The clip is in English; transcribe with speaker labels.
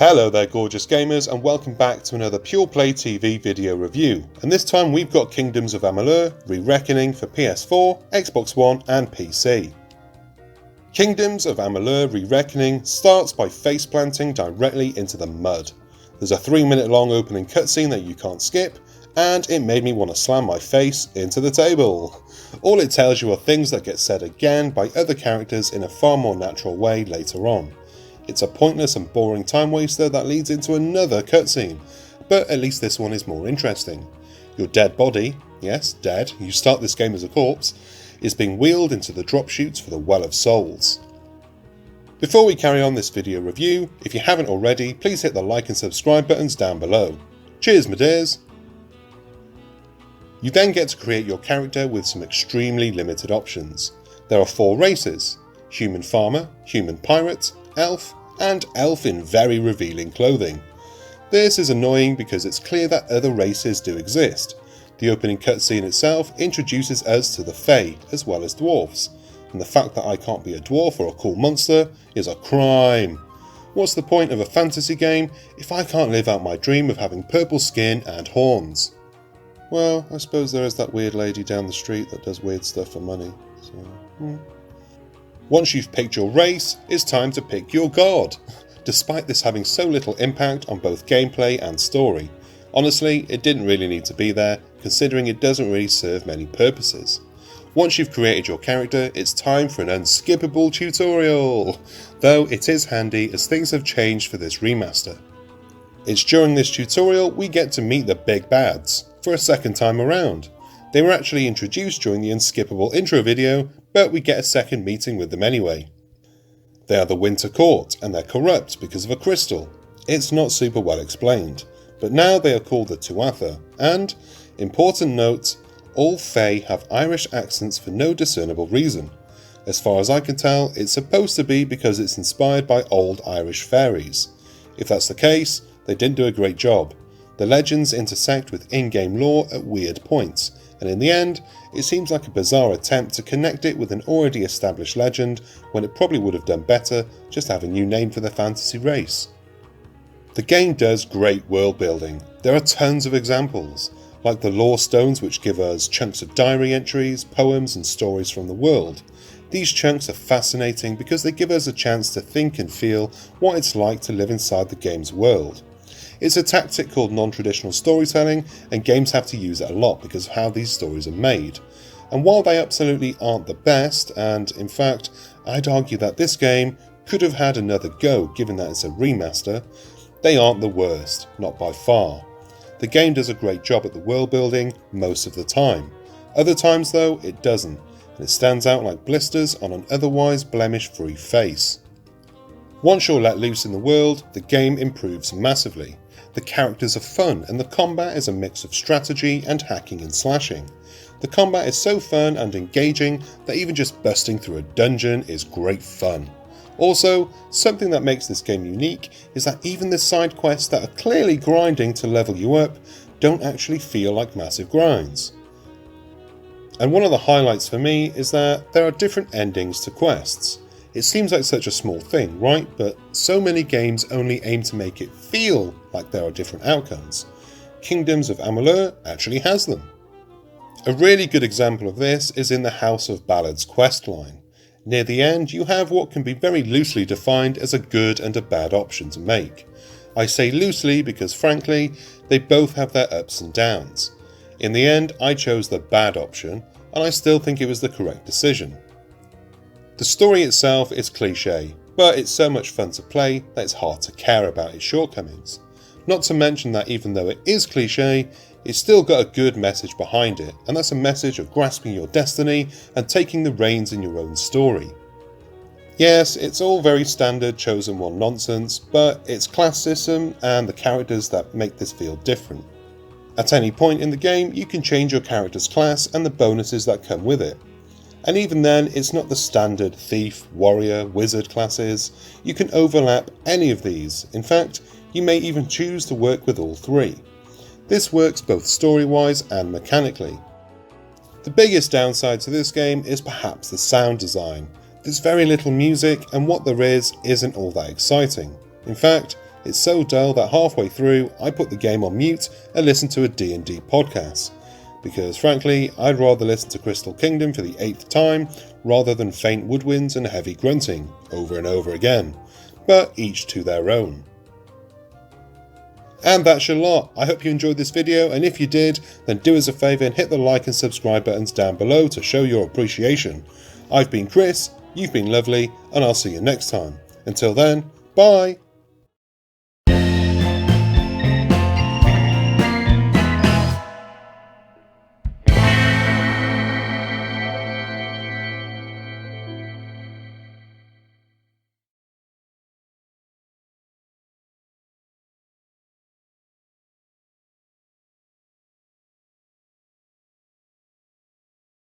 Speaker 1: Hello there gorgeous gamers and welcome back to another Pure Play TV video review, and this time we've got Kingdoms of Amalur Re-Reckoning for PS4, Xbox One and PC. Kingdoms of Amalur Re-Reckoning starts by face planting directly into the mud. There's a 3-minute long opening cutscene that you can't skip, and it made me want to slam my face into the table. All it tells you are things that get said again by other characters in a far more natural way later on. It's a pointless and boring time waster that leads into another cutscene, but at least this one is more interesting. Your dead body, yes, dead, you start this game as a corpse, is being wheeled into the drop chutes for the Well of Souls. Before we carry on this video review, if you haven't already, please hit the like and subscribe buttons down below. Cheers my dears! You then get to create your character with some extremely limited options. There are 4 races: human farmer, human pirate, elf, and elf in very revealing clothing. This is annoying because it's clear that other races do exist. The opening cutscene itself introduces us to the Fae as well as dwarfs, and the fact that I can't be a dwarf or a cool monster is a crime. What's the point of a fantasy game if I can't live out my dream of having purple skin and horns? Well, I suppose there is that weird lady down the street that does weird stuff for money, so... Once you've picked your race, it's time to pick your god, despite this having so little impact on both gameplay and story. Honestly, it didn't really need to be there, considering it doesn't really serve many purposes. Once you've created your character, it's time for an unskippable tutorial, though it is handy as things have changed for this remaster. It's during this tutorial we get to meet the big bads, for a second time around. They were actually introduced during the unskippable intro video, but we get a second meeting with them anyway. They are the Winter Court, and they're corrupt because of a crystal. It's not super well explained, but now they are called the Tuatha, and, important note, all Fae have Irish accents for no discernible reason. As far as I can tell, it's supposed to be because it's inspired by old Irish fairies. If that's the case, they didn't do a great job. The legends intersect with in-game lore at weird points, and in the end, it seems like a bizarre attempt to connect it with an already established legend when it probably would have done better just to have a new name for the fantasy race. The game does great world building. There are tons of examples, like the lore stones which give us chunks of diary entries, poems and stories from the world. These chunks are fascinating because they give us a chance to think and feel what it's like to live inside the game's world. It's a tactic called non-traditional storytelling, and games have to use it a lot because of how these stories are made. And while they absolutely aren't the best, and in fact I'd argue that this game could have had another go given that it's a remaster, they aren't the worst, not by far. The game does a great job at the world building most of the time. Other times though it doesn't, and it stands out like blisters on an otherwise blemish-free face. Once you're let loose in the world, the game improves massively. The characters are fun, and the combat is a mix of strategy and hacking and slashing. The combat is so fun and engaging that even just busting through a dungeon is great fun. Also, something that makes this game unique is that even the side quests that are clearly grinding to level you up don't actually feel like massive grinds. And one of the highlights for me is that there are different endings to quests. It seems like such a small thing, right? But so many games only aim to make it feel like there are different outcomes. Kingdoms of Amalur actually has them. A really good example of this is in the House of Ballad's questline. Near the end, you have what can be very loosely defined as a good and a bad option to make. I say loosely because frankly, they both have their ups and downs. In the end, I chose the bad option, and I still think it was the correct decision. The story itself is cliché, but it's so much fun to play that it's hard to care about its shortcomings. Not to mention that even though it is cliché, it's still got a good message behind it, and that's a message of grasping your destiny and taking the reins in your own story. Yes, it's all very standard chosen one nonsense, but it's classism and the characters that make this feel different. At any point in the game, you can change your character's class and the bonuses that come with it. And even then, it's not the standard thief, warrior, wizard classes. You can overlap any of these. In fact, you may even choose to work with all 3. This works both story-wise and mechanically. The biggest downside to this game is perhaps the sound design. There's very little music, and what there is isn't all that exciting. In fact, It's so dull that halfway through I put the game on mute and listen to a D&D podcast, because frankly I'd rather listen to Crystal Kingdom for the 8th time rather than faint woodwinds and heavy grunting over and over again, but each to their own. And that's your lot. I hope you enjoyed this video, and if you did, then do us a favour and hit the like and subscribe buttons down below to show your appreciation. I've been Chris, you've been lovely, and I'll see you next time. Until then, bye!